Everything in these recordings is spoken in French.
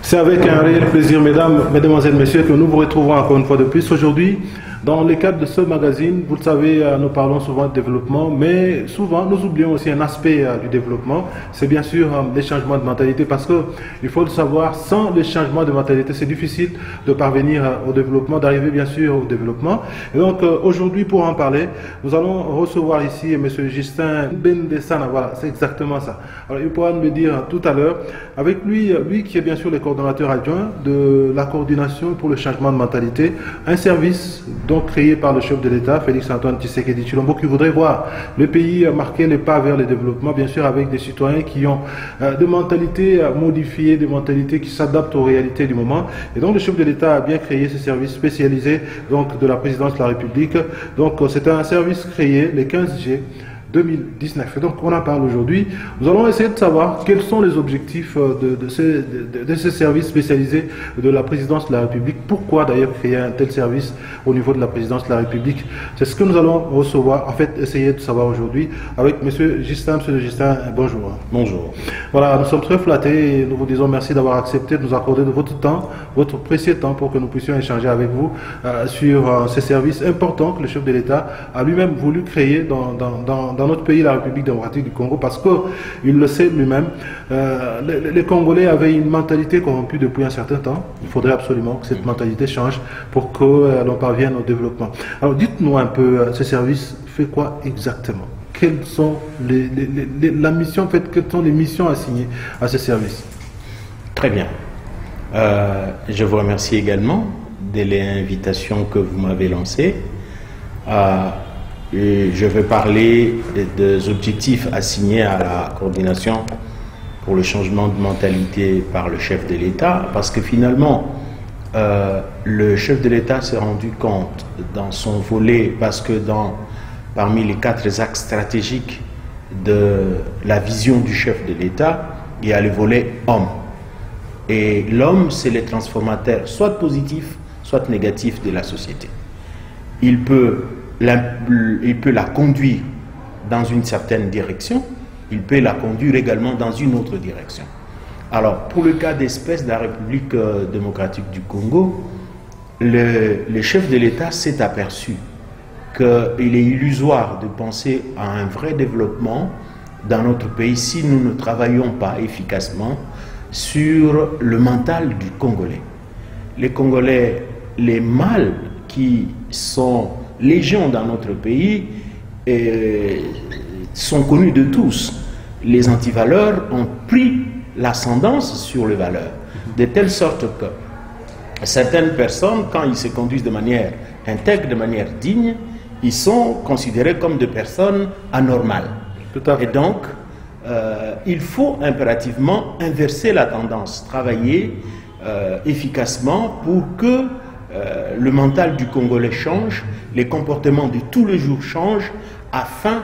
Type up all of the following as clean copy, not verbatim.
C'est avec un réel plaisir, mesdemoiselles, messieurs, que nous vous retrouvons encore une fois de plus aujourd'hui. Dans le cadre de ce magazine, vous le savez, nous parlons souvent de développement, mais souvent nous oublions aussi un aspect du développement, c'est bien sûr les changements de mentalité, parce que il faut le savoir, sans les changements de mentalité, c'est difficile de parvenir au développement, d'arriver bien sûr au développement. Et donc aujourd'hui, pour en parler, nous allons recevoir ici M. Justin Bendessana, voilà, c'est exactement ça. Alors il pourra me dire tout à l'heure, avec lui qui est bien sûr le coordonnateur adjoint de la coordination pour le changement de mentalité, un service donc créé par le chef de l'État, Félix-Antoine Tshisekedi Tshilombo, qui voudrait voir le pays marquer les pas vers le développement, bien sûr avec des citoyens qui ont des mentalités modifiées, des mentalités qui s'adaptent aux réalités du moment. Et donc le chef de l'État a bien créé ce service spécialisé donc, de la présidence de la République. Donc c'est un service créé le 15 juillet 2019. Et donc on en parle aujourd'hui. Nous allons essayer de savoir quels sont les objectifs de ce service spécialisé de la présidence de la République. Pourquoi d'ailleurs créer un tel service au niveau de la présidence de la République? C'est ce que nous allons recevoir, en fait essayer de savoir aujourd'hui avec M. Justin. M. Justin, bonjour. Bonjour. Voilà, nous sommes très flattés et nous vous disons merci d'avoir accepté de nous accorder de votre temps, votre précieux temps pour que nous puissions échanger avec vous sur ces services importants que le chef de l'État a lui-même voulu créer dans notre pays, la République démocratique du Congo, parce qu'il le sait lui-même, les Congolais avaient une mentalité corrompue depuis un certain temps. Il faudrait absolument que cette mentalité change pour que l'on parvienne au développement. Alors dites-nous un peu, ce service fait quoi exactement? Quelles sont la mission, en fait, quelles sont les missions assignées à ce service? Très bien. Je vous remercie également de l'invitation que vous m'avez lancée. Et je vais parler des objectifs assignés à la coordination pour le changement de mentalité par le chef de l'État, parce que finalement, le chef de l'État s'est rendu compte dans son volet, parce que parmi les 4 axes stratégiques de la vision du chef de l'État, il y a le volet homme. Et l'homme, c'est le transformateur, soit positif, soit négatif de la société. Il peut la conduire dans une certaine direction, il peut la conduire également dans une autre direction. Alors, pour le cas d'espèce de la République démocratique du Congo, le chef de l'État s'est aperçu qu'il est illusoire de penser à un vrai développement dans notre pays si nous ne travaillons pas efficacement sur le mental du Congolais. Les Congolais, les mâles qui sont légion dans notre pays sont connus de tous. Les antivaleurs ont pris l'ascendance sur les valeurs, de telle sorte que certaines personnes, quand ils se conduisent de manière intègre, de manière digne, ils sont considérés comme des personnes anormales. Tout à fait. Et donc, il faut impérativement inverser la tendance, travailler efficacement pour que le mental du Congolais change, les comportements de tous les jours changent, afin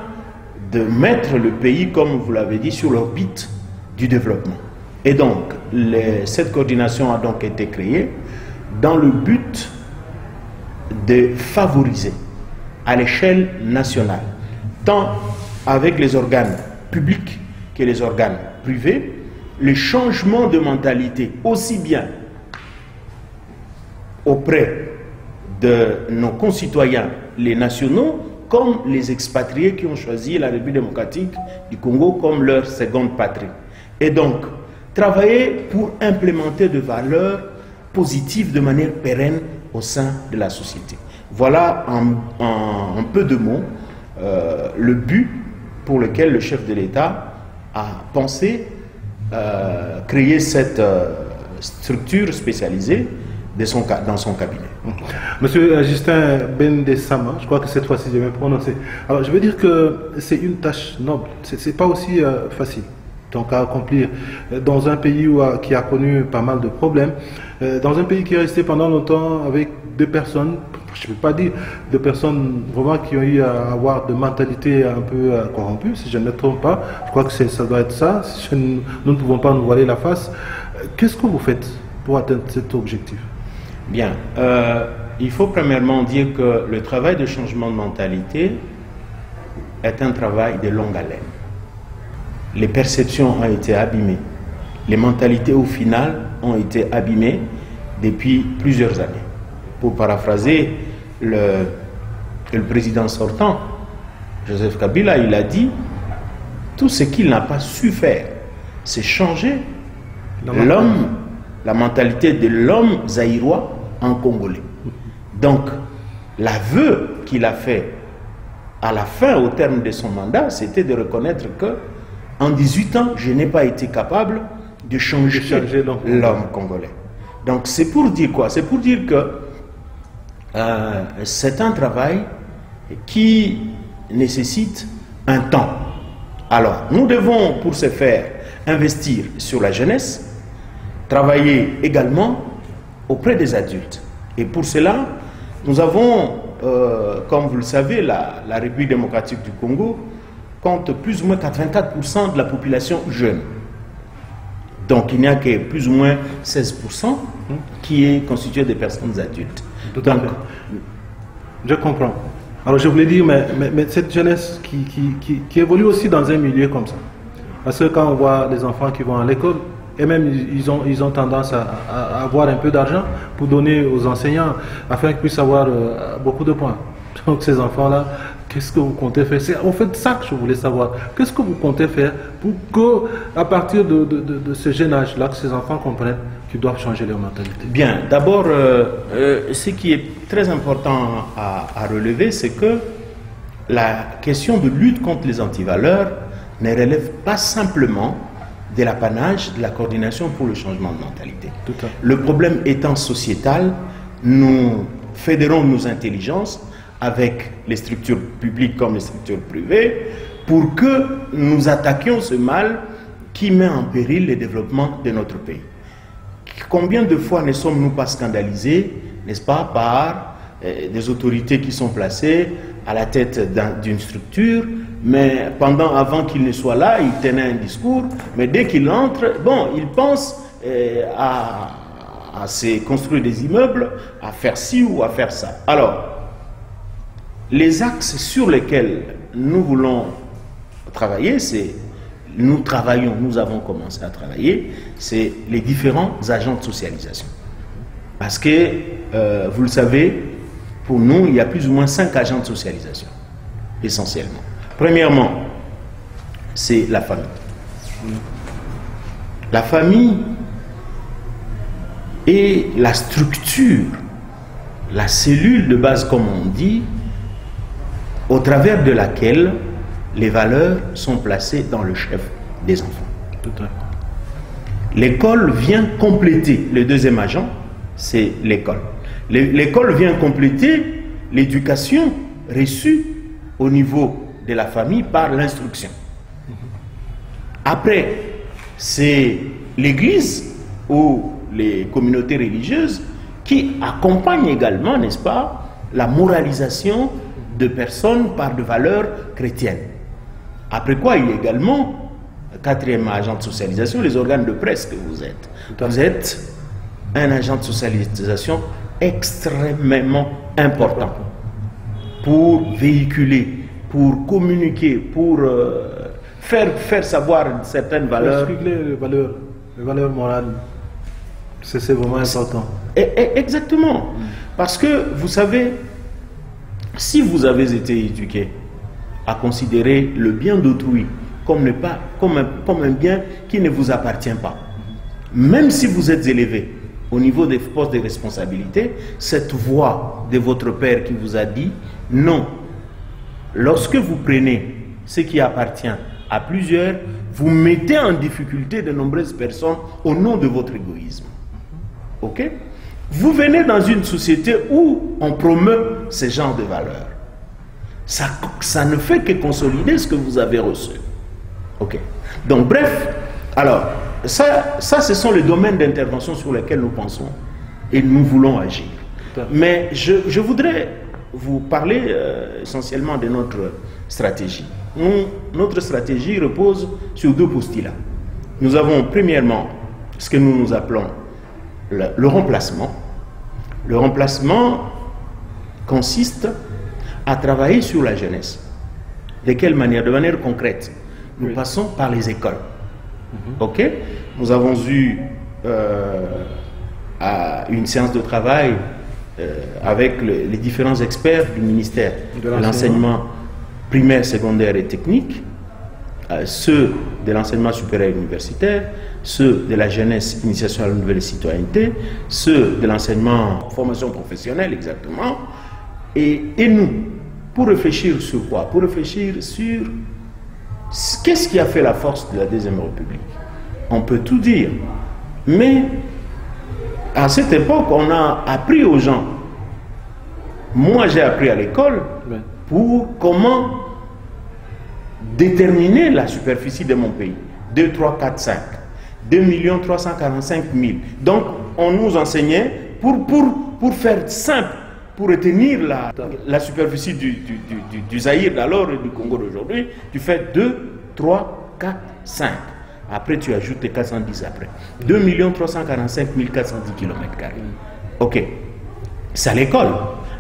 de mettre le pays, comme vous l'avez dit, sur l'orbite du développement. Et donc, cette coordination a donc été créée dans le but de favoriser à l'échelle nationale, tant avec les organes publics que les organes privés, le changement de mentalité, aussi bien auprès de nos concitoyens, les nationaux, comme les expatriés qui ont choisi la République démocratique du Congo comme leur seconde patrie. Et donc, travailler pour implémenter des valeurs positives de manière pérenne au sein de la société. Voilà en peu de mots le but pour lequel le chef de l'État a pensé créer cette structure spécialisée dans son cabinet. Monsieur Justin Bendessana, je crois que cette fois-ci j'ai bien prononcé. Alors je veux dire que c'est une tâche noble, c'est pas aussi facile donc à accomplir dans un pays qui a connu pas mal de problèmes, dans un pays qui est resté pendant longtemps avec des personnes, je ne peux pas dire des personnes vraiment qui ont eu à avoir de mentalité un peu corrompue, si je ne me trompe pas. Je crois que ça doit être ça. Nous ne pouvons pas nous voiler la face. Qu'est-ce que vous faites pour atteindre cet objectif? Bien, il faut premièrement dire que le travail de changement de mentalité est un travail de longue haleine. Les perceptions ont été abîmées. Les mentalités, au final, ont été abîmés depuis plusieurs années. Pour paraphraser le président sortant, Joseph Kabila, il a dit tout ce qu'il n'a pas su faire, c'est changer l'homme, la mentalité de l'homme zaïrois en congolais. Donc, l'aveu qu'il a fait à la fin, au terme de son mandat, c'était de reconnaître que en 18 ans, je n'ai pas été capable de changer l'homme congolais. Donc, c'est pour dire quoi? C'est pour dire que c'est un travail qui nécessite un temps. Alors, nous devons, pour ce faire, investir sur la jeunesse, travailler également auprès des adultes. Et pour cela, nous avons, comme vous le savez, la République démocratique du Congo compte plus ou moins 84% de la population jeune. Donc, il n'y a que plus ou moins 16% qui est constitué de personnes adultes. Donc, je comprends. Alors, je voulais dire, mais cette jeunesse qui évolue aussi dans un milieu comme ça. Parce que quand on voit les enfants qui vont à l'école, et même ils ont tendance à avoir un peu d'argent pour donner aux enseignants afin qu'ils puissent avoir beaucoup de points. Donc ces enfants-là, qu'est-ce que vous comptez faire? C'est en fait ça que je voulais savoir. Qu'est-ce que vous comptez faire pour que, à partir de ce jeune âge-là, que ces enfants comprennent qu'ils doivent changer leur mentalité? Bien, d'abord, ce qui est très important à relever, c'est que la question de lutte contre les antivaleurs ne relève pas simplement de l'apanage de la coordination pour le changement de mentalité. Le problème étant sociétal, nous fédérons nos intelligences avec les structures publiques comme les structures privées pour que nous attaquions ce mal qui met en péril le développement de notre pays. Combien de fois ne sommes-nous pas scandalisés, n'est-ce pas, par des autorités qui sont placées à la tête d'une structure, mais avant qu'il ne soit là, il tenait un discours, mais dès qu'il entre, bon, il pense à se construire des immeubles, à faire ci ou à faire ça. Alors, les axes sur lesquels nous voulons travailler, nous avons commencé à travailler, c'est les différents agents de socialisation. Parce que, vous le savez, pour nous, il y a plus ou moins 5 agents de socialisation, essentiellement. Premièrement, c'est la famille. La famille est la structure, la cellule de base, comme on dit, au travers de laquelle les valeurs sont placées dans le chef des enfants. L'école vient compléter, le deuxième agent, c'est l'école. L'école vient compléter l'éducation reçue au niveau de la famille par l'instruction. Après, c'est l'Église ou les communautés religieuses qui accompagnent également, n'est-ce pas, la moralisation de personnes par de valeurs chrétiennes. Après quoi, il y a également, quatrième agent de socialisation, les organes de presse que vous êtes. Vous êtes un agent de socialisation extrêmement important pour véhiculer, pour communiquer, pour faire savoir certaines valeurs. Les valeurs morales, c'est vraiment important. Exactement. Parce que, vous savez, si vous avez été éduqué à considérer le bien d'autrui comme un bien qui ne vous appartient pas, même si vous êtes élevé au niveau des postes de responsabilité, cette voix de votre père qui vous a dit non. Lorsque vous prenez ce qui appartient à plusieurs, vous mettez en difficulté de nombreuses personnes au nom de votre égoïsme. Ok? Vous venez dans une société où on promeut ce genre de valeurs. Ça ne fait que consolider ce que vous avez reçu. Ok? Donc bref, alors, ça ce sont les domaines d'intervention sur lesquels nous pensons et nous voulons agir. Mais je voudrais vous parler essentiellement de notre stratégie. Notre stratégie repose sur 2 postulats. Nous avons premièrement ce que nous appelons le remplacement. Le remplacement consiste à travailler sur la jeunesse. De quelle manière? De manière concrète. Nous passons par les écoles. Ok? Nous avons eu à une séance de travail avec les différents experts du ministère de l'enseignement primaire, secondaire et technique, ceux de l'enseignement supérieur et universitaire, ceux de la jeunesse, initiation à la nouvelle citoyenneté, ceux de l'enseignement, formation professionnelle exactement, et nous, pour réfléchir sur quoi? Pour réfléchir sur qu'est-ce qui a fait la force de la Deuxième République. On peut tout dire, mais à cette époque, on a appris aux gens. Moi, j'ai appris à l'école pour comment déterminer la superficie de mon pays. 2, 3, 4, 5. 2 345 000. Donc, on nous enseignait, pour faire simple, pour retenir la superficie du Zaïre d'alors et du Congo d'aujourd'hui, tu fais 2, 3, 4, 5. Après, tu ajoutes tes 410 après. 2 345 410 km². Ok. C'est à l'école.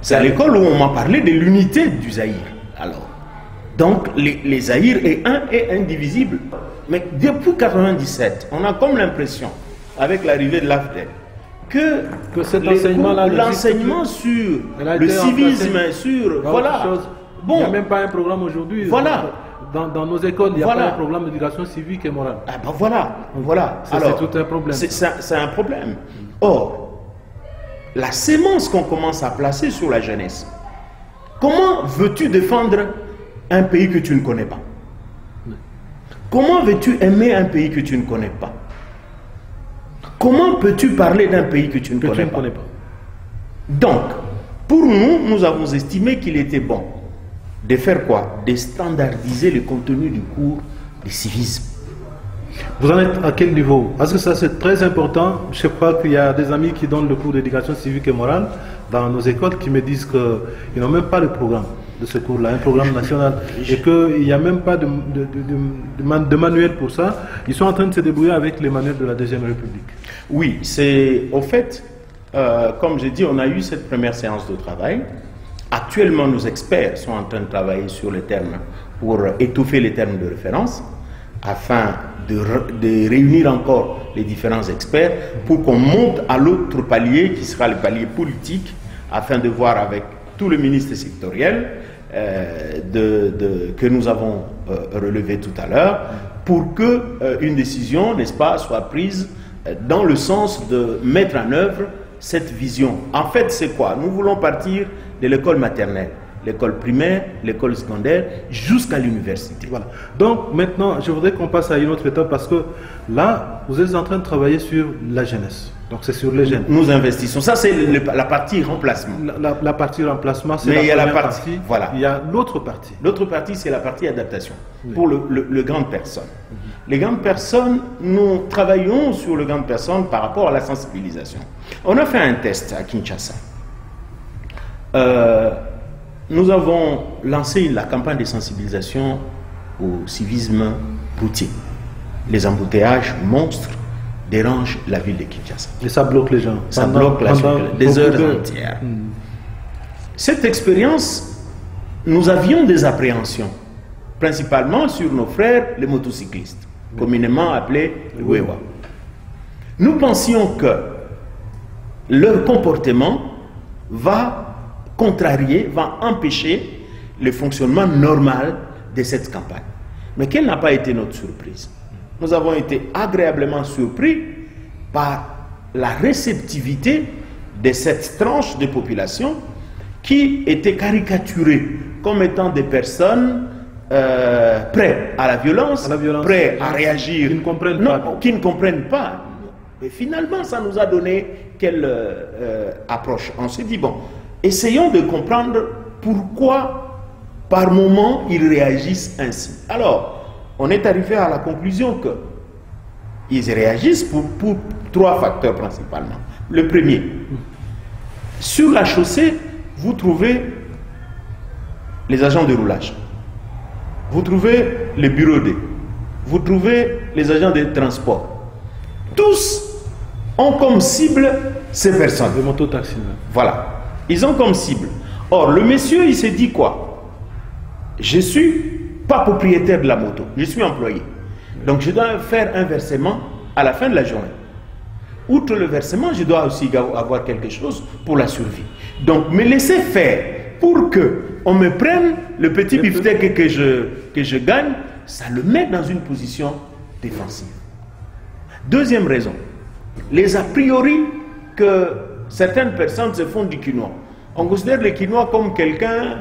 C'est à l'école où on m'a parlé de l'unité du Zaïre. Alors, donc, les Zaïre est un et indivisible. Mais depuis 1997, on a comme l'impression, avec l'arrivée de l'AFDEL, que cet enseignement-là, l'enseignement sur le civisme, sur... Voilà. Bon, il n'y a même pas un programme aujourd'hui. Voilà. Dans nos écoles, il n'y a pas un programme d'éducation civique et morale. Ah ben voilà. C'est tout un problème. C'est un problème. Or, la sémence qu'on commence à placer sur la jeunesse, comment veux-tu défendre un pays que tu ne connais pas? Comment veux-tu aimer un pays que tu ne connais pas? Comment peux-tu parler d'un pays que tu ne connais pas? Donc, pour nous, nous avons estimé qu'il était bon de faire quoi? De standardiser le contenu du cours de civisme. Vous en êtes à quel niveau? Parce que ça c'est très important. Je crois qu'il y a des amis qui donnent le cours d'éducation civique et morale dans nos écoles qui me disent qu'ils n'ont même pas le programme de ce cours-là, un programme national, et qu'il n'y a même pas de manuel pour ça. Ils sont en train de se débrouiller avec les manuels de la Deuxième République. Oui, c'est au fait, comme j'ai dit, on a eu cette première séance de travail. Actuellement, nos experts sont en train de travailler sur les termes pour étoffer les termes de référence afin de réunir encore les différents experts pour qu'on monte à l'autre palier qui sera le palier politique afin de voir avec tout le ministre sectoriel que nous avons relevé tout à l'heure pour qu'une décision, n'est-ce pas, soit prise dans le sens de mettre en œuvre cette vision. En fait, c'est quoi? Nous voulons partir de l'école maternelle, l'école primaire, l'école secondaire, jusqu'à l'université. Voilà. Donc maintenant, je voudrais qu'on passe à une autre étape parce que là, vous êtes en train de travailler sur la jeunesse. Donc c'est sur les jeunes. Nous investissons. Ça, c'est la partie remplacement. La partie remplacement, c'est la première partie. Voilà. Il y a l'autre partie. L'autre partie, c'est la partie adaptation pour le grandes personnes. Les grandes personnes, nous travaillons sur les grandes personnes par rapport à la sensibilisation. On a fait un test à Kinshasa. Nous avons lancé la campagne de sensibilisation au civisme routier. Les embouteillages monstres dérangent la ville de Kinshasa. Et ça bloque les gens. Ça bloque la circulation des heures entières. Cette expérience, nous avions des appréhensions, principalement sur nos frères les motocyclistes, communément appelés Wewa. Nous pensions que leur comportement va contrarier, va empêcher le fonctionnement normal de cette campagne. Mais quelle n'a pas été notre surprise? Nous avons été agréablement surpris par la réceptivité de cette tranche de population qui était caricaturée comme étant des personnes prêtes à la violence, prêtes à réagir, qui ne comprennent pas. Mais finalement, ça nous a donné quelle approche? On s'est dit, bon, essayons de comprendre pourquoi, par moment, ils réagissent ainsi. Alors, on est arrivé à la conclusion qu'ils réagissent pour 3 facteurs principalement. Le premier, sur la chaussée, vous trouvez les agents de roulage, vous trouvez les bureaux D, vous trouvez les agents de transport. Tous ont comme cible ces personnes. Les mototaxis. Voilà. Ils ont comme cible. Or, le monsieur, il s'est dit quoi? Je ne suis pas propriétaire de la moto, je suis employé. Donc, je dois faire un versement à la fin de la journée. outre le versement, je dois aussi avoir quelque chose pour la survie. Donc, me laisser faire pour que on me prenne le petit beefsteak que je gagne, ça le met dans une position défensive. Deuxième raison, les a priori que certaines personnes se font du quinoa. On considère le quinoa comme quelqu'un,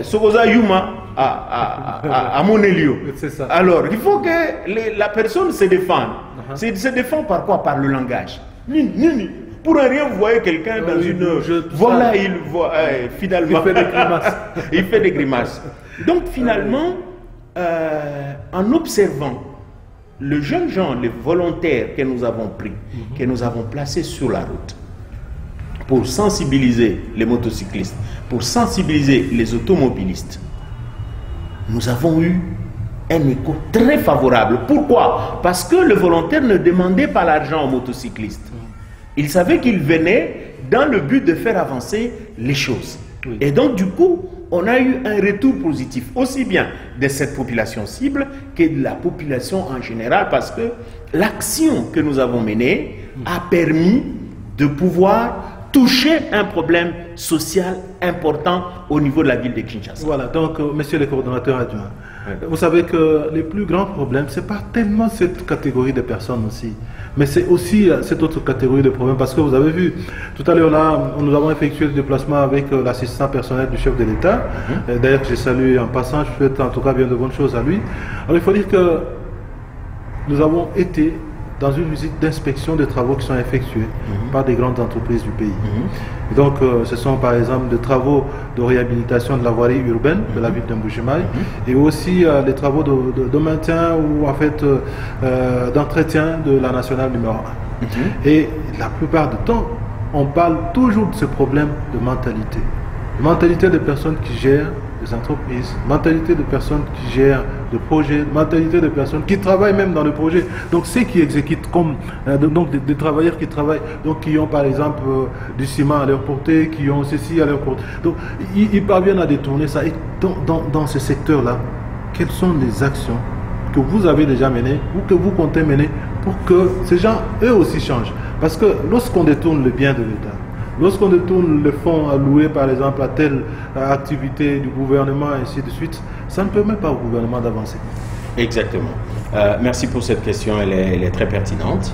Sogoza Yuma à Monelio. Alors, il faut que la personne se défende. Se défend par quoi? Par le langage. Pour un rien, vous voyez quelqu'un dans une... Voilà, il voit, finalement... Il fait des grimaces. Il fait des grimaces. Donc, finalement, en observant le jeune gens, les volontaires que nous avons pris, que nous avons placés sur la route, pour sensibiliser les motocyclistes, pour sensibiliser les automobilistes, nous avons eu un écho très favorable. Pourquoi? Parce que le volontaire ne demandait pas l'argent aux motocyclistes. Il savait qu'il venait dans le but de faire avancer les choses. Oui. Et donc, du coup, on a eu un retour positif, aussi bien de cette population cible que de la population en général, parce que l'action que nous avons menée a permis de pouvoir toucher un problème social important au niveau de la ville de Kinshasa. Voilà, donc, monsieur le coordonnateur adjoint, vous savez que les plus grands problèmes, ce n'est pas tellement cette catégorie de personnes aussi, mais c'est aussi cette autre catégorie de problèmes, parce que vous avez vu, tout à l'heure là, nous avons effectué le déplacement avec l'assistant personnel du chef de l'État. D'ailleurs, je salue en passant, je souhaite en tout cas bien de bonnes choses à lui. Alors il faut dire que nous avons été dans une visite d'inspection des travaux qui sont effectués par des grandes entreprises du pays. Et donc, ce sont par exemple des travaux de réhabilitation de la voirie urbaine de la ville de Mbujimaï et aussi les travaux de maintien ou en fait d'entretien de la nationale numéro 1. Et la plupart du temps, on parle toujours de ce problème de mentalité. Mentalité des personnes qui gèrent des entreprises, mentalité de personnes qui gèrent des projets, mentalité de personnes qui travaillent même dans le projet. Donc ceux qui exécutent comme donc des travailleurs qui travaillent, donc qui ont par exemple du ciment à leur portée, qui ont ceci à leur portée. Donc ils parviennent à détourner ça. Et dans ce secteur-là, quelles sont les actions que vous avez déjà menées ou que vous comptez mener pour que ces gens eux aussi changent? Parce que lorsqu'on détourne le bien de l'État, lorsqu'on détourne le fonds alloué par exemple à telle activité du gouvernement et ainsi de suite, ça ne permet pas au gouvernement d'avancer. Exactement. Merci pour cette question, elle est très pertinente.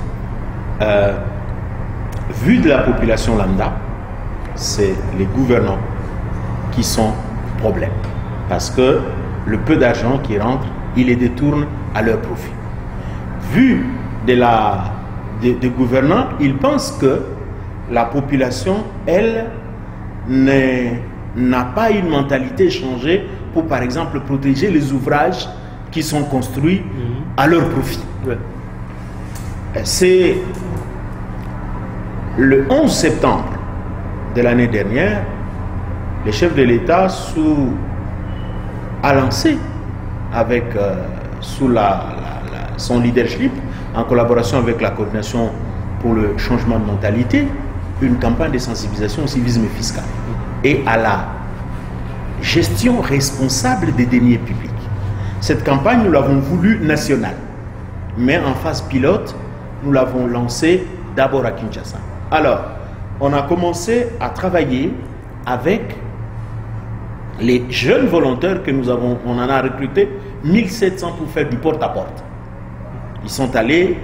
Vu de la population lambda, c'est les gouvernants qui sont problème. Parce que le peu d'argent qui rentre, ils les détournent à leur profit. Vu des gouvernants, ils pensent que la population, elle, n'a pas une mentalité changée pour, par exemple, protéger les ouvrages qui sont construits à leur profit. C'est le 11 septembre de l'année dernière, le chef de l'État a lancé avec sous son leadership, en collaboration avec la coordination pour le changement de mentalité, une campagne de sensibilisation au civisme fiscal et à la gestion responsable des deniers publics. Cette campagne, nous l'avons voulu nationale, mais en phase pilote, nous l'avons lancée d'abord à Kinshasa. Alors, on a commencé à travailler avec les jeunes volontaires que nous avons, on en a recruté 1700 pour faire du porte-à-porte. Ils sont allés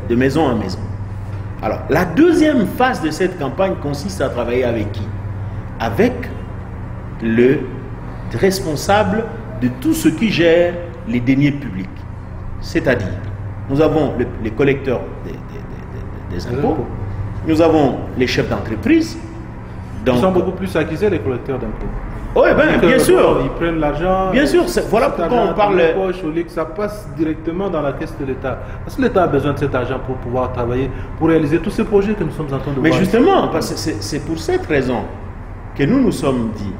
de maison en maison. Alors, la deuxième phase de cette campagne consiste à travailler avec qui? Avec le responsable de tout ce qui gère les deniers publics. C'est-à-dire, nous avons les collecteurs des impôts, nous avons les chefs d'entreprise. Ils sont beaucoup plus acquisés, les collecteurs d'impôts. Oui, bien sûr. Ils prennent l'argent. Bien sûr, voilà pourquoi on parle. Ça passe directement dans la caisse de l'État. Parce que l'État a besoin de cet argent pour pouvoir travailler, pour réaliser tous ces projets que nous sommes en train de voir. Mais justement, parce que c'est pour cette raison que nous nous sommes dit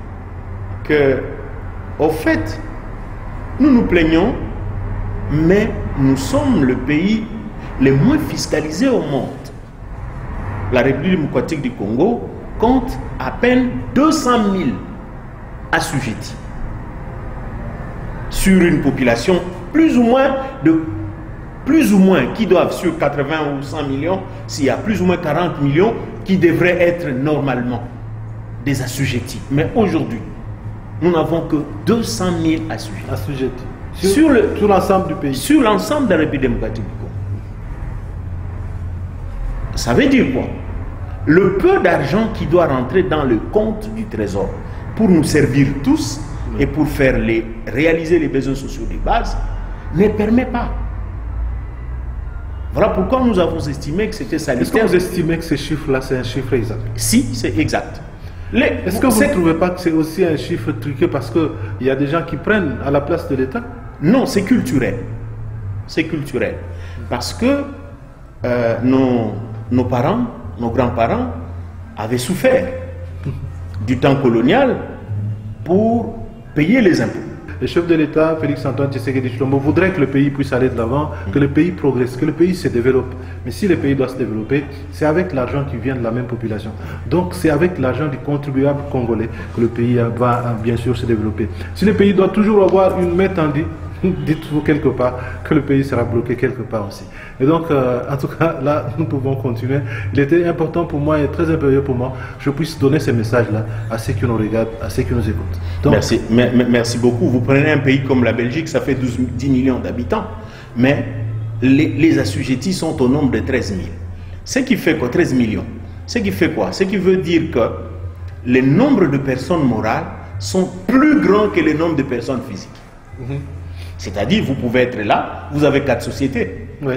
que, au fait, nous nous plaignons, mais nous sommes le pays le moins fiscalisé au monde. La République démocratique du Congo compte à peine 200 000 assujettis sur une population plus ou moins de plus ou moins, qui doivent sur 80 ou 100 millions, s'il y a plus ou moins 40 millions qui devraient être normalement des assujettis. Mais aujourd'hui, nous n'avons que 200 000 assujettis. Sur l'ensemble du pays. Sur l'ensemble de la République démocratique du Congo. Ça veut dire quoi? Le peu d'argent qui doit rentrer dans le compte du Trésor pour nous servir tous et pour réaliser les besoins sociaux de base ne permet pas. Voilà pourquoi nous avons estimé que c'était salutaire. Est-ce que vous estimez que ce chiffre-là, c'est un chiffre exact? Si, c'est exact. Est-ce que vous ne trouvez pas que c'est aussi un chiffre truqué parce qu'il y a des gens qui prennent à la place de l'État? Non, c'est culturel. C'est culturel. Parce que nos parents, nos grands-parents avaient souffert du temps colonial pour payer les impôts. Le chef de l'État, Félix-Antoine Tshisekedi Tshilombo, voudrait que le pays puisse aller de l'avant, que le pays progresse, que le pays se développe. Mais si le pays doit se développer, c'est avec l'argent qui vient de la même population. Donc c'est avec l'argent du contribuable congolais que le pays va bien sûr se développer. Si le pays doit toujours avoir une main tendue, dites-vous quelque part que le pays sera bloqué quelque part aussi. Et donc, en tout cas, là, nous pouvons continuer. Il était important pour moi et très impérieux pour moi que je puisse donner ces messages-là à ceux qui nous regardent, à ceux qui nous écoutent. Donc, merci beaucoup. Vous prenez un pays comme la Belgique, ça fait 10 millions d'habitants, mais les assujettis sont au nombre de 13 000. Ce qui fait quoi? 13 millions. Ce qui fait quoi? Ce qui veut dire que le nombre de personnes morales sont plus grands que le nombre de personnes physiques. C'est-à-dire, vous pouvez être là, vous avez 4 sociétés. Oui.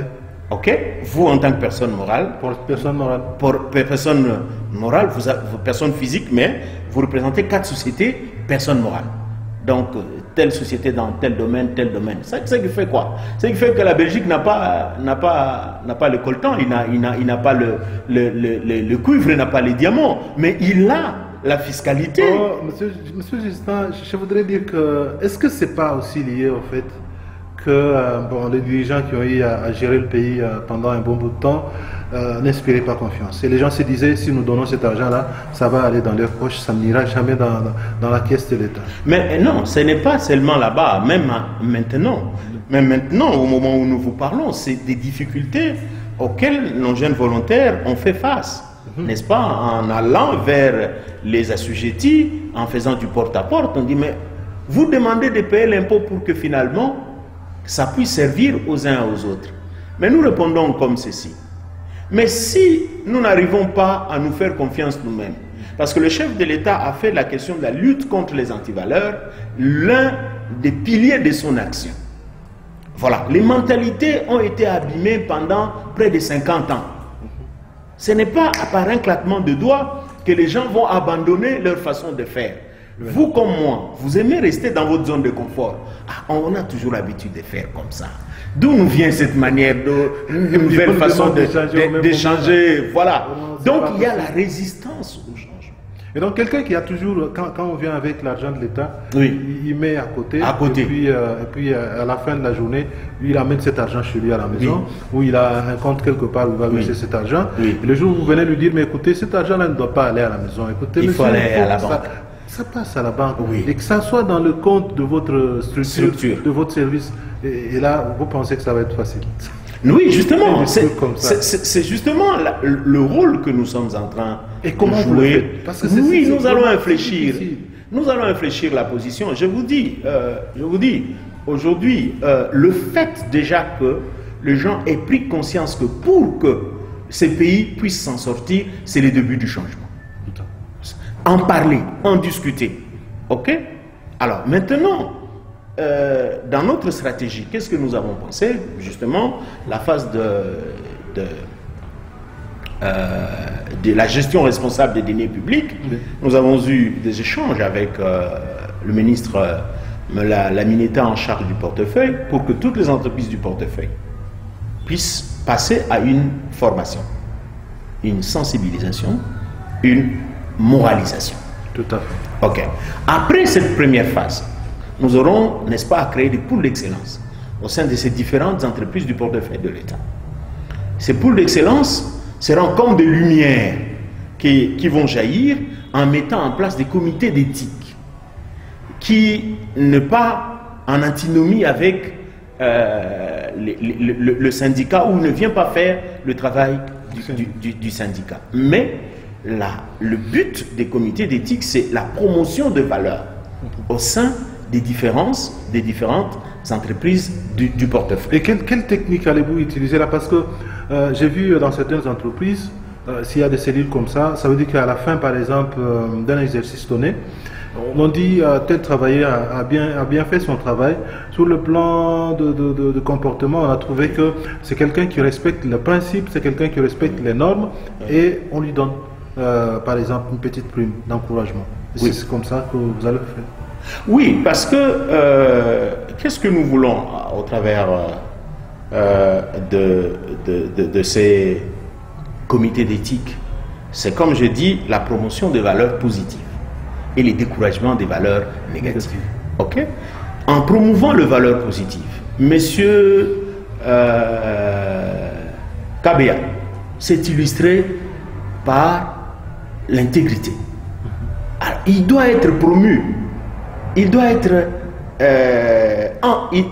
Ok? Vous, en tant que personne morale. Pour personne morale. Pour personne morale, vous personne physique, mais vous représentez 4 sociétés, personne morale. Donc, telle société dans tel domaine, tel domaine. Ça qui fait quoi? Ça qui fait que la Belgique n'a pas le coltan, il n'a pas le cuivre, il n'a pas les diamants, mais il a la fiscalité. Oh, monsieur Justin, je voudrais dire que, est-ce que c'est pas aussi lié au fait que les dirigeants qui ont eu à gérer le pays pendant un bon bout de temps n'inspiraient pas confiance. Et les gens se disaient, si nous donnons cet argent-là, ça va aller dans leur poche, ça n'ira jamais dans la caisse de l'État. Mais non, ce n'est pas seulement là-bas, même maintenant. Même maintenant, au moment où nous vous parlons, c'est des difficultés auxquelles nos jeunes volontaires ont fait face. N'est-ce pas? En allant vers les assujettis, en faisant du porte-à-porte, on dit, mais vous demandez de payer l'impôt pour que finalement, ça puisse servir aux uns aux autres. Mais nous répondons comme ceci. Mais si nous n'arrivons pas à nous faire confiance nous-mêmes, parce que le chef de l'État a fait la question de la lutte contre les antivaleurs l'un des piliers de son action. Voilà, les mentalités ont été abîmées pendant près de 50 ans. Ce n'est pas par un claquement de doigts que les gens vont abandonner leur façon de faire. Vous comme moi, vous aimez rester dans votre zone de confort. On a toujours l'habitude de faire comme ça. D'où nous vient cette manière, une nouvelle façon d'échanger. Voilà. Donc il y a la résistance au changement. Et donc quelqu'un qui a toujours, quand on vient avec l'argent de l'État, oui, il met à côté. Et puis à la fin de la journée, il amène cet argent chez lui à la maison, oui, où il a un compte quelque part où il va verser cet argent. Oui. Et le jour où vous venez lui dire, mais écoutez, cet argent-là ne doit pas aller à la maison. Écoutez, il faut aller à la banque. Ça passe à la banque, oui, et que ça soit dans le compte de votre structure. De votre service. Et là, vous pensez que ça va être facile. Oui, justement, c'est justement le rôle que nous sommes en train de jouer. Parce que oui, nous allons infléchir. Nous allons infléchir la position. Je vous dis, aujourd'hui, le fait déjà que les gens aient pris conscience que pour que ces pays puissent s'en sortir, c'est le début du changement. En parler, en discuter. Ok? Alors, maintenant, dans notre stratégie, qu'est-ce que nous avons pensé? Justement, la phase de la gestion responsable des deniers publics. Nous avons eu des échanges avec le ministre Lamineta en charge du portefeuille pour que toutes les entreprises du portefeuille puissent passer à une formation, une sensibilisation, une moralisation. Tout à fait. Ok. Après cette première phase, nous aurons, n'est-ce pas, à créer des pôles d'excellence au sein de ces différentes entreprises du portefeuille de l'État. Ces pôles d'excellence seront comme des lumières qui vont jaillir en mettant en place des comités d'éthique qui ne pas en antinomie avec le syndicat ou ne vient pas faire le travail du syndicat. Mais le but des comités d'éthique, c'est la promotion de valeurs au sein des différentes entreprises du portefeuille. Et quelle technique allez-vous utiliser là? Parce que j'ai vu dans certaines entreprises, s'il y a des cellules comme ça veut dire qu'à la fin, par exemple, d'un exercice donné, on dit tel travailleur a bien fait son travail. Sur le plan de comportement, on a trouvé que c'est quelqu'un qui respecte le principe, c'est quelqu'un qui respecte les normes, et on lui donne, par exemple, une petite prime d'encouragement. Oui. C'est comme ça que vous allez le faire. Oui, parce que qu'est-ce que nous voulons au travers de ces comités d'éthique? C'est, comme je dis, la promotion des valeurs positives et le découragement des valeurs négatives. Ok? En promouvant les valeurs positives, Monsieur Kabea s'est illustré par l'intégrité. Alors, il doit être promu. Il doit être...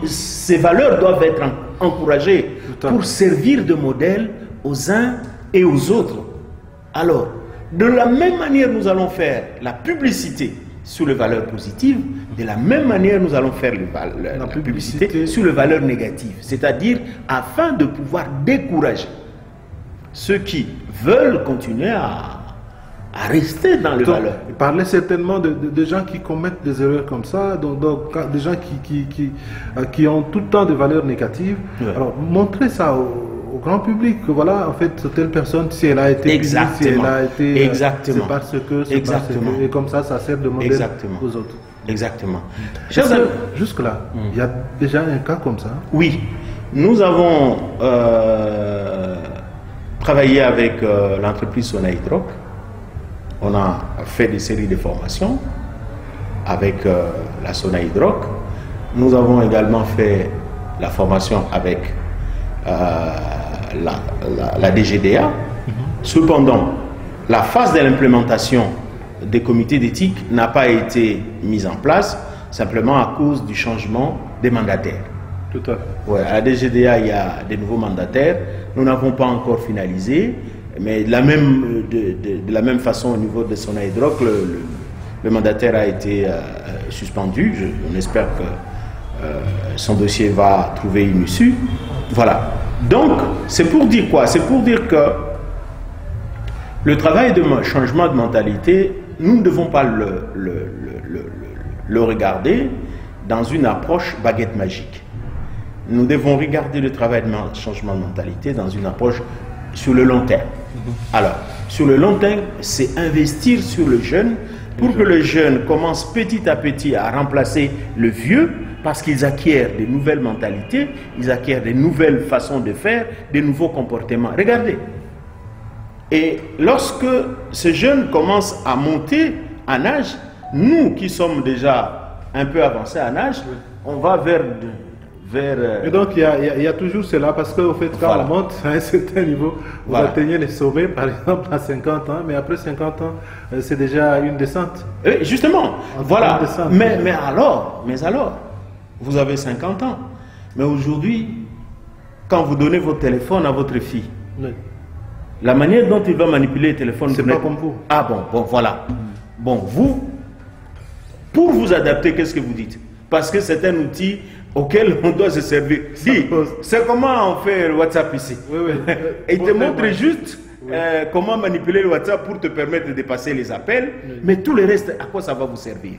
ces valeurs doivent être encouragées pour servir de modèle aux uns et aux autres. Alors, de la même manière, nous allons faire la publicité sur les valeurs positives, de la même manière, nous allons faire la publicité sur les valeurs négatives. C'est-à-dire, afin de pouvoir décourager ceux qui veulent continuer à rester dans les valeurs. Il parlait certainement de gens qui commettent des erreurs comme ça, donc des gens qui ont tout le temps des valeurs négatives. Ouais. Alors, montrez ça au grand public, que voilà, en fait, telle personne, si elle a été punie, si elle a été... Exactement. C'est parce que, et comme ça sert de modèle aux autres. Exactement. Jusque-là, il y a déjà un cas comme ça? Oui. Nous avons travaillé avec l'entreprise Sonaïdroc. On a fait des séries de formations avec la Sonaïdroc. Nous avons également fait la formation avec la DGDA. Cependant, la phase de l'implémentation des comités d'éthique n'a pas été mise en place, simplement à cause du changement des mandataires. Tout à fait. Ouais, à la DGDA, il y a des nouveaux mandataires. Nous n'avons pas encore finalisé. Mais de la même façon, au niveau de Sonaïdroc, le mandataire a été suspendu. On espère que son dossier va trouver une issue. Voilà. Donc, c'est pour dire quoi? C'est pour dire que le travail de changement de mentalité, nous ne devons pas le regarder dans une approche baguette magique. Nous devons regarder le travail de changement de mentalité dans une approche sur le long terme. Alors, sur le long terme, c'est investir sur le jeune pour que le jeune commence petit à petit à remplacer le vieux, parce qu'ils acquièrent de nouvelles mentalités, ils acquièrent de nouvelles façons de faire, de nouveaux comportements. Regardez. Et lorsque ce jeune commence à monter en âge, nous qui sommes déjà un peu avancés en âge, on va vers Et donc il y a toujours cela, parce qu'au fait, quand on monte à un certain niveau, vous atteignez les sommets, par exemple à 50 ans, mais après 50 ans, c'est déjà une descente. Et justement, voilà. Mais alors, vous avez 50 ans, mais aujourd'hui, quand vous donnez votre téléphone à votre fille, la manière dont il va manipuler le téléphone, c'est pas comme vous. Ah bon, voilà. Bon, vous, pour vous adapter, qu'est-ce que vous dites? Parce que c'est un outil auquel on doit se servir. Dis, c'est comment on fait le WhatsApp ici. Et il te montre juste comment manipuler le WhatsApp pour te permettre de dépasser les appels, mais tout le reste, à quoi ça va vous servir?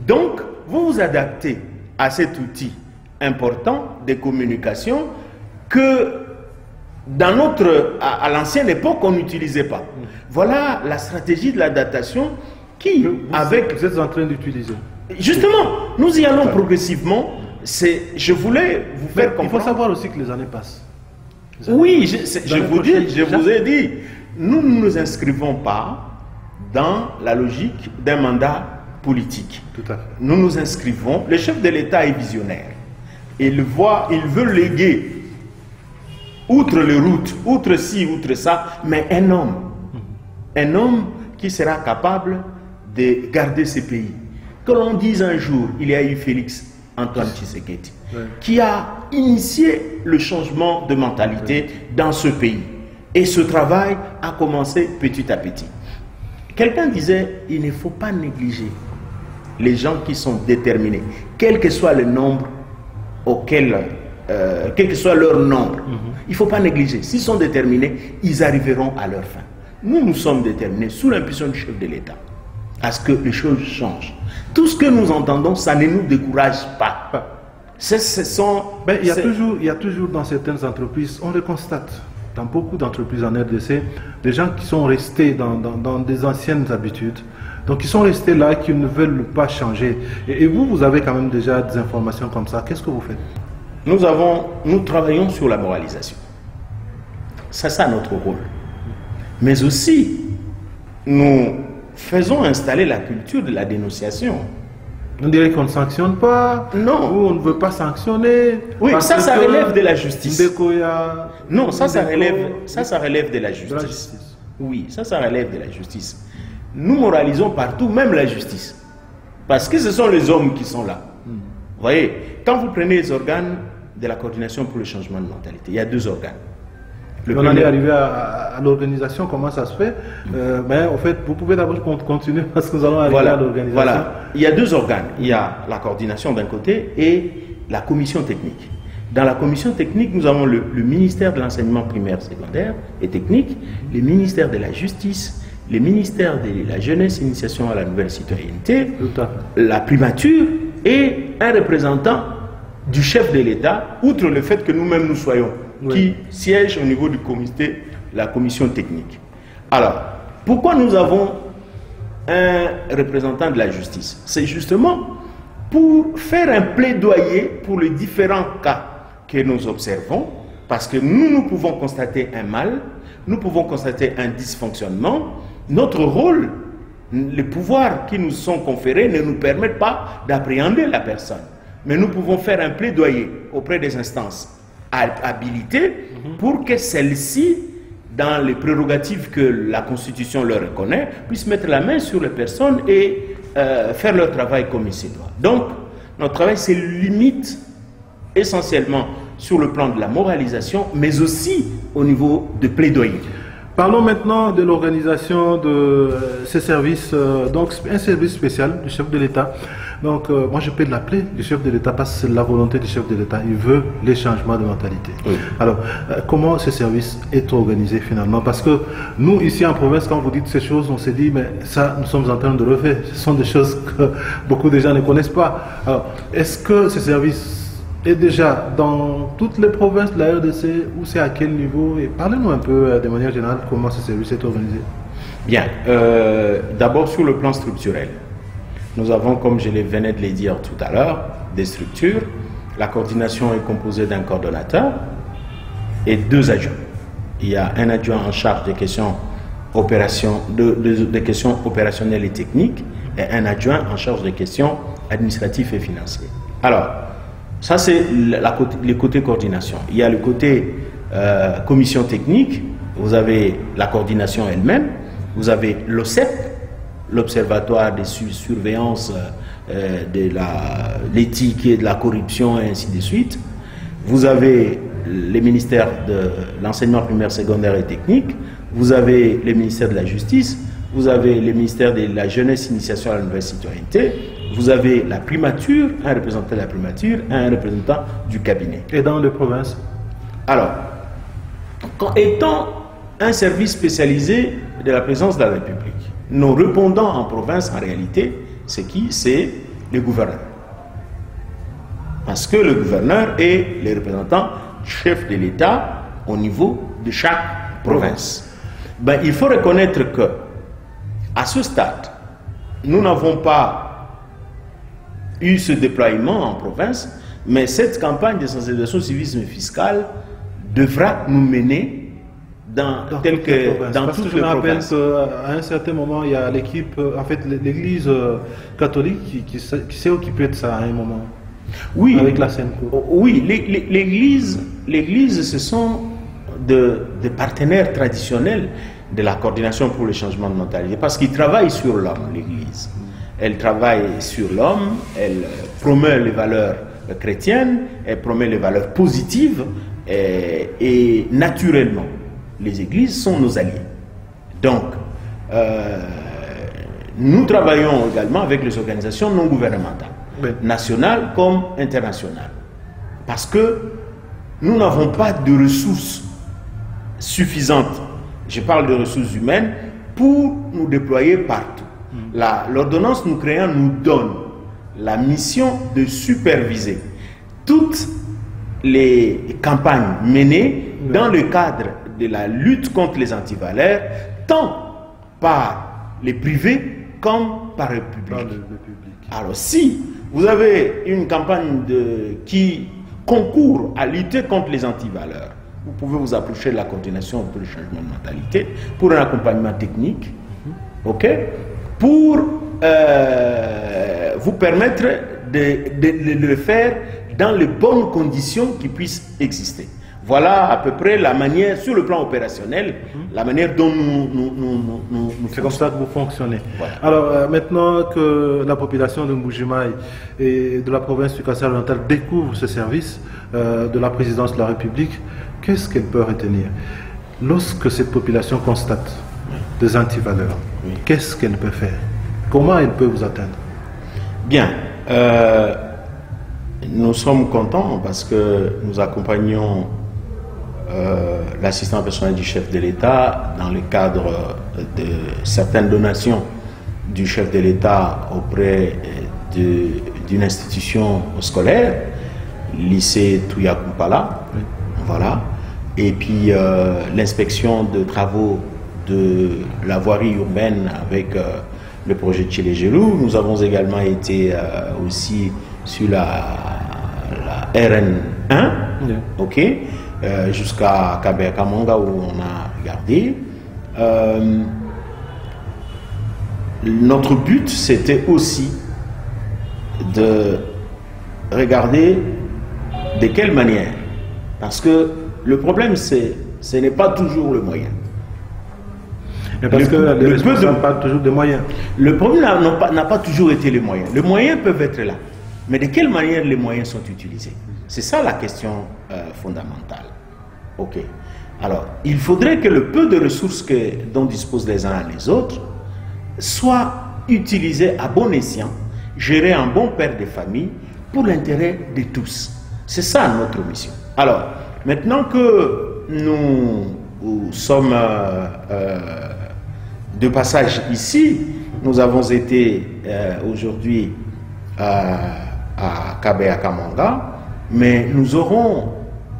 Donc, vous vous adaptez à cet outil important de communication que à l'ancienne époque, on n'utilisait pas. Voilà la stratégie de l'adaptation qui, vous êtes en train d'utiliser. Justement, nous y allons progressivement. Je voulais vous faire comprendre. Il faut savoir aussi que les années passent. Oui, je vous ai dit, nous ne nous inscrivons pas dans la logique d'un mandat politique. Tout à fait. Nous nous inscrivons, le chef de l'État est visionnaire. Il veut léguer, outre les routes, outre ci, outre ça, mais un homme qui sera capable de garder ce pays. Que l'on dise un jour, il y a eu Félix Antoine Tshisekedi. qui a initié le changement de mentalité dans ce pays. Et ce travail a commencé petit à petit. Quelqu'un disait, il ne faut pas négliger les gens qui sont déterminés, quel que soit le nombre auquel, quel que soit leur nombre. Il ne faut pas négliger. S'ils sont déterminés, ils arriveront à leur fin. Nous sommes déterminés, sous l'impulsion du chef de l'État, à ce que les choses changent. Tout ce que nous entendons, ça ne nous décourage pas. Il y a toujours dans certaines entreprises, on le constate, dans beaucoup d'entreprises en RDC, des gens qui sont restés dans des anciennes habitudes. Donc ils sont restés là, qui ne veulent pas changer. Et vous avez quand même déjà des informations comme ça. Qu'est-ce que vous faites? Nous travaillons sur la moralisation. C'est ça notre rôle. Mais aussi, nous faisons installer la culture de la dénonciation. On dirait qu'on ne sanctionne pas. Non. Ou on ne veut pas sanctionner. Oui, ça relève de la justice. Non, ça relève de la justice. Oui, ça relève de la justice. Nous moralisons partout, même la justice. Parce que ce sont les hommes qui sont là. Vous voyez, quand vous prenez les organes de la coordination pour le changement de mentalité, il y a 2 organes. On en est arrivé à l'organisation, comment ça se fait? Mais en fait, vous pouvez d'abord continuer parce que nous allons arriver à l'organisation. Voilà, il y a 2 organes. Il y a la coordination d'un côté et la commission technique. Dans la commission technique, nous avons le ministère de l'enseignement primaire, secondaire et technique, le ministère de la justice, le ministère de la jeunesse, initiation à la nouvelle citoyenneté, la primature et un représentant du chef de l'État, outre le fait que nous-mêmes nous soyons, qui siège au niveau du comité, la commission technique. Alors, pourquoi nous avons un représentant de la justice? C'est justement pour faire un plaidoyer pour les différents cas que nous observons, parce que nous pouvons constater un mal, nous pouvons constater un dysfonctionnement. Notre rôle, les pouvoirs qui nous sont conférés ne nous permettent pas d'appréhender la personne. Mais nous pouvons faire un plaidoyer auprès des instances habilitées pour que celles-ci, dans les prérogatives que la Constitution leur reconnaît, puissent mettre la main sur les personnes et faire leur travail comme il se doit. Donc, notre travail se limite essentiellement sur le plan de la moralisation, mais aussi au niveau de plaidoyer. Parlons maintenant de l'organisation de ces services, donc un service spécial du chef de l'État. Donc moi je peux l'appeler du chef de l'État parce que c'est la volonté du chef de l'État, il veut les changements de mentalité. Oui. Alors comment ce service est organisé finalement? Parce que nous ici en province, quand vous dites ces choses, on s'est dit mais ça nous sommes en train de le faire, ce sont des choses que beaucoup de gens ne connaissent pas. Alors est-ce que ce service est déjà dans toutes les provinces de la RDC ou c'est à quel niveau? Et parlez-nous un peu de manière générale comment ce service est organisé. Bien, d'abord sur le plan structurel. Nous avons, comme je venais de le dire tout à l'heure, des structures. La coordination est composée d'un coordonnateur et 2 adjoints. Il y a un adjoint en charge des questions, des questions opérationnelles et techniques et un adjoint en charge des questions administratives et financières. Alors, ça c'est le côté coordination. Il y a le côté commission technique, vous avez la coordination elle-même, vous avez l'OCEP, l'Observatoire de surveillance de l'éthique et de la corruption et ainsi de suite. Vous avez le ministère de l'enseignement primaire, secondaire et technique, vous avez le ministère de la justice, vous avez le ministère de la jeunesse, initiation à la nouvelle citoyenneté, vous avez la primature, un représentant de la primature, un représentant du cabinet. Et dans les provinces? Alors, étant un service spécialisé de la présidence de la République, nos répondants en province, en réalité, c'est qui? C'est le gouverneur. Parce que le gouverneur est le représentant chef de l'État au niveau de chaque province. Ben, il faut reconnaître que, à ce stade, nous n'avons pas eu ce déploiement en province, mais cette campagne de sensibilisation au civisme fiscal devra nous mener dans toutes les provinces. À un certain moment, il y a l'équipe, en fait, l'Église catholique qui s'est occupée de ça à un moment. Oui, avec la Senco. Oui, l'Église, ce sont des partenaires traditionnels de la coordination pour le changement de mentalité, parce qu'ils travaillent sur l'homme, l'Église. Elle travaille sur l'homme, elle promeut les valeurs chrétienne, elle promet les valeurs positives et naturellement, les églises sont nos alliés. Donc, nous travaillons également avec les organisations non gouvernementales, nationales comme internationales, parce que nous n'avons pas de ressources suffisantes, je parle de ressources humaines, pour nous déployer partout. L'ordonnance nous créant nous donne la mission de superviser toutes les campagnes menées dans le cadre de la lutte contre les antivaleurs, tant par les privés comme par le public. Alors si vous avez une campagne qui concourt à lutter contre les antivaleurs, vous pouvez vous approcher de la coordination pour le changement de mentalité, pour un accompagnement technique, ok, pour vous permettre de le faire dans les bonnes conditions qui puissent exister. Voilà à peu près la manière, sur le plan opérationnel, la manière dont nous c'est comme ça que vous fonctionnez. Voilà. Alors maintenant que la population de Mbuji-Mayi et de la province du Kassai-Oriental découvre ce service de la présidence de la République, qu'est-ce qu'elle peut retenir? Lorsque cette population constate des antivaleurs, qu'est-ce qu'elle peut faire? Comment elle peut vous atteindre? Bien. Nous sommes contents parce que nous accompagnons l'assistant personnel du chef de l'État dans le cadre de certaines donations du chef de l'État auprès d'une institution scolaire, lycée Touya-Kumpala, voilà, et puis l'inspection de travaux de la voirie urbaine avec le projet de Tchélé-Gelou. Nous avons également été aussi sur la RN1, ok, jusqu'à Kabea-Kamanga où on a regardé. Notre but, c'était aussi de regarder de quelle manière, parce que le problème, ce n'est pas toujours le moyen. Mais parce que les responsables n'ont pas toujours de moyens. Le problème n'a pas toujours été les moyens. Les moyens peuvent être là. Mais de quelle manière les moyens sont utilisés? C'est ça la question fondamentale. Ok. Alors, il faudrait que le peu de ressources dont disposent les uns et les autres soit utilisé à bon escient, géré en bon père de famille pour l'intérêt de tous. C'est ça notre mission. Alors, maintenant que nous sommes de passage ici, nous avons été aujourd'hui à Kabea-Kamanga, mais nous aurons,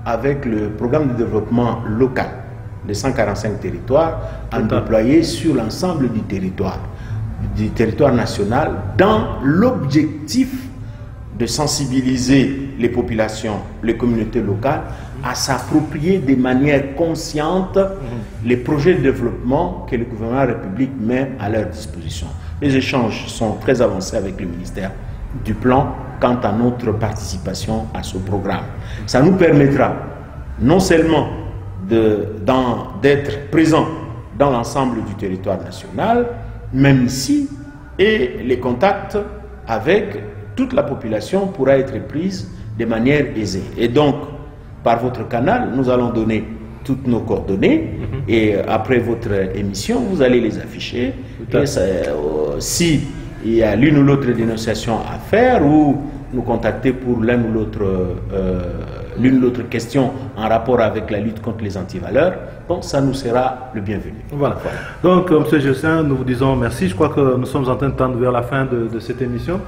avec le programme de développement local de 145 territoires, à déployer sur l'ensemble du territoire national, dans l'objectif de sensibiliser les populations, les communautés locales, à s'approprier de manière consciente les projets de développement que le gouvernement de la République met à leur disposition. Les échanges sont très avancés avec le ministère du Plan quant à notre participation à ce programme. Ça nous permettra non seulement d'être présents dans l'ensemble du territoire national, même si les contacts avec toute la population pourra être prise de manière aisée. Et donc, par votre canal, nous allons donner toutes nos coordonnées et après votre émission, vous allez les afficher. Et si il y a l'une ou l'autre dénonciation à faire ou nous contacter pour l'une ou l'autre question en rapport avec la lutte contre les antivaleurs, bon, ça nous sera le bienvenu. Voilà. Donc, M. Justin, nous vous disons merci. Je crois que nous sommes en train de tendre vers la fin de cette émission.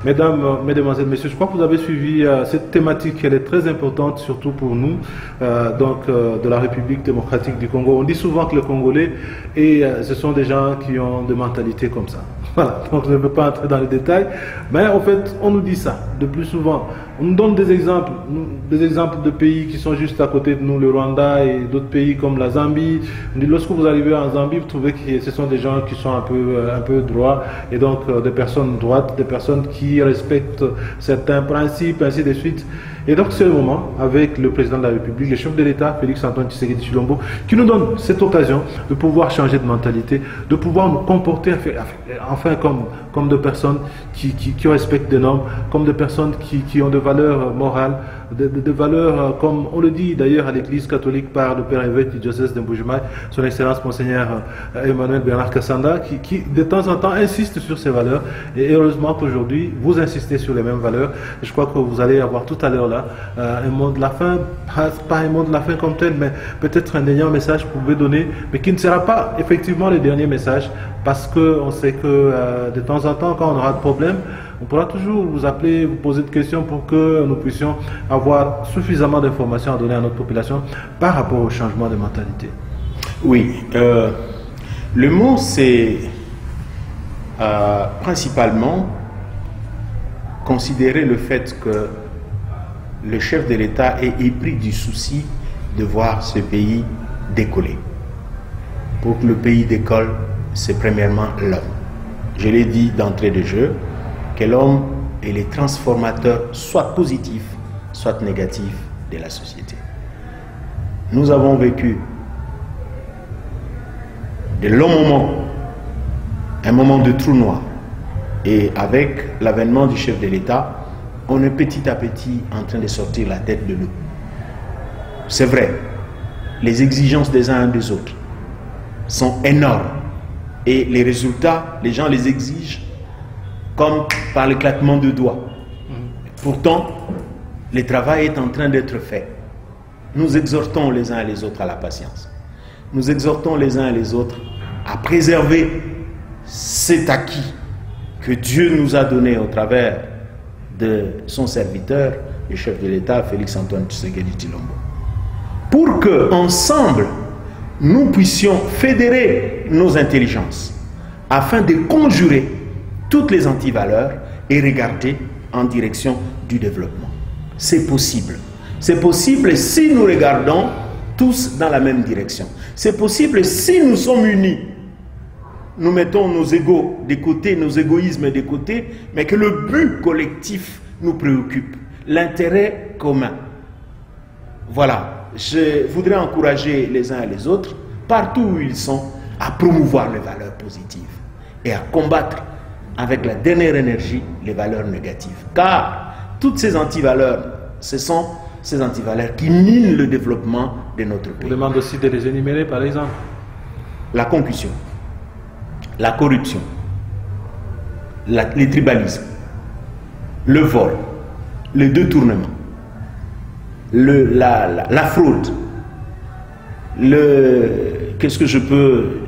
Mesdames, Mesdemoiselles, Messieurs, je crois que vous avez suivi cette thématique, elle est très importante, surtout pour nous, de la République démocratique du Congo. On dit souvent que les Congolais, ce sont des gens qui ont des mentalités comme ça. Voilà, donc je ne veux pas entrer dans les détails, mais en fait, on nous dit ça de plus souvent. On nous donne des exemples de pays qui sont juste à côté de nous, le Rwanda et d'autres pays comme la Zambie. On dit, lorsque vous arrivez en Zambie, vous trouvez que ce sont des gens qui sont un peu droits, et donc des personnes droites, des personnes qui respectent certains principes, ainsi de suite. Et donc c'est le moment, avec le président de la République, le chef de l'État, Félix-Antoine Tshisekedi Tshilombo, qui nous donne cette occasion de pouvoir changer de mentalité, de pouvoir nous comporter enfin comme de personnes qui respectent des normes, comme de personnes qui ont des valeurs morales, de valeurs, comme on le dit d'ailleurs à l'Église catholique par le Père évêque du diocèse de Mbuji-Mayi, son Excellence Monseigneur Emmanuel Bernard Kassanda, qui de temps en temps insiste sur ces valeurs. Et heureusement qu'aujourd'hui, vous insistez sur les mêmes valeurs. Et je crois que vous allez avoir tout à l'heure là un mot de la fin, pas un mot de la fin comme tel, mais peut-être un dernier message que vous pouvez donner, mais qui ne sera pas effectivement le dernier message, parce qu'on sait que de temps en temps, quand on aura de problèmes, on pourra toujours vous appeler, vous poser des questions pour que nous puissions avoir suffisamment d'informations à donner à notre population par rapport au changement de mentalité. Oui, le mot c'est principalement considérer le fait que le chef de l'État est épris du souci de voir ce pays décoller. Pour que le pays décolle, c'est premièrement l'homme. Je l'ai dit d'entrée de jeu, que l'homme est le transformateur soit positif, soit négatif de la société. Nous avons vécu de longs moments, un moment de trou noir. Et avec l'avènement du chef de l'État, on est petit à petit en train de sortir la tête de l'eau. C'est vrai, les exigences des uns et des autres sont énormes. Et les résultats, les gens les exigent comme par l'éclatement de doigts. Pourtant, le travail est en train d'être fait. Nous exhortons les uns et les autres à la patience. Nous exhortons les uns et les autres à préserver cet acquis que Dieu nous a donné au travers de son serviteur, le chef de l'État, Félix Antoine Tshisekedi Tshilombo. Pour que, ensemble, nous puissions fédérer nos intelligences afin de conjurer toutes les antivaleurs et regarder en direction du développement. C'est possible. C'est possible si nous regardons tous dans la même direction. C'est possible si nous sommes unis. Nous mettons nos égos de côté, nos égoïsmes de côté, mais que le but collectif nous préoccupe, l'intérêt commun. Voilà, je voudrais encourager les uns et les autres, partout où ils sont, à promouvoir les valeurs positives et à combattre avec la dernière énergie les valeurs négatives. Car toutes ces antivaleurs, ce sont ces antivaleurs qui minent le développement de notre pays. On demande aussi de les énumérer, par exemple. La concussion, la corruption, les tribalismes, le vol, le détournement, la fraude, qu'est-ce que je peux...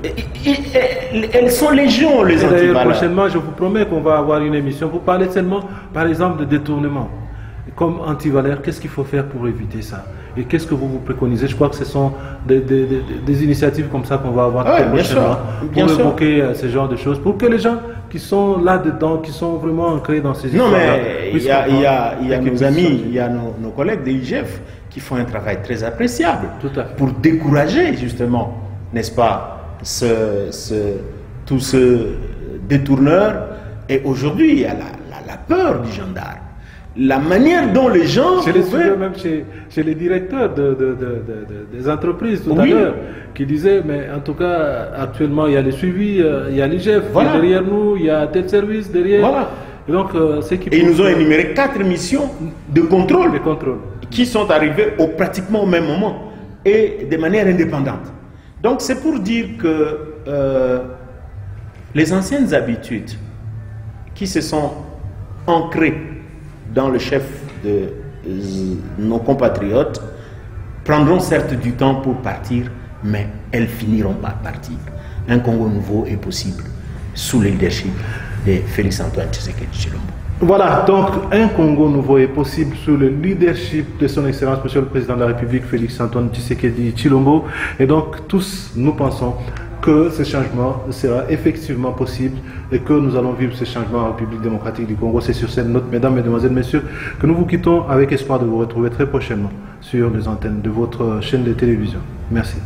Elles sont légion, les antivaleurs. Prochainement, je vous promets qu'on va avoir une émission pour parler seulement, par exemple, de détournement. Comme antivaleur, qu'est-ce qu'il faut faire pour éviter ça? Et qu'est-ce que vous préconisez? Je crois que ce sont des initiatives comme ça qu'on va avoir prochainement pour évoquer ce genre de choses, pour que les gens qui sont là-dedans, qui sont vraiment ancrés dans ces histoires. Non, mais il y a nos amis, il y a nos collègues de l'IGF qui font un travail très appréciable pour décourager justement, n'est-ce pas, tous ce détourneurs. Et aujourd'hui, il y a la peur du gendarme. La manière dont les gens... Je l'ai suivi même chez les directeurs des entreprises tout à l'heure, qui disaient, mais en tout cas, actuellement, il y a le suivi, il y a l'IGF, derrière nous, il y a tel service derrière. Voilà. Et donc, et ils nous ont énuméré 4 missions de contrôle, qui sont arrivées pratiquement au même moment et de manière indépendante. Donc, c'est pour dire que les anciennes habitudes qui se sont ancrées dans le chef de nos compatriotes prendront certes du temps pour partir, mais elles finiront par partir. Un Congo nouveau est possible sous le leadership de Félix Antoine Tshisekedi Tshilombo. Voilà, donc un Congo nouveau est possible sous le leadership de son Excellence Monsieur le Président de la République, Félix Antoine Tshisekedi Tshilombo. Et donc tous nous pensons que ce changement sera effectivement possible et que nous allons vivre ce changement en République démocratique du Congo. C'est sur cette note, mesdames, mesdemoiselles, messieurs, que nous vous quittons avec espoir de vous retrouver très prochainement sur les antennes de votre chaîne de télévision. Merci.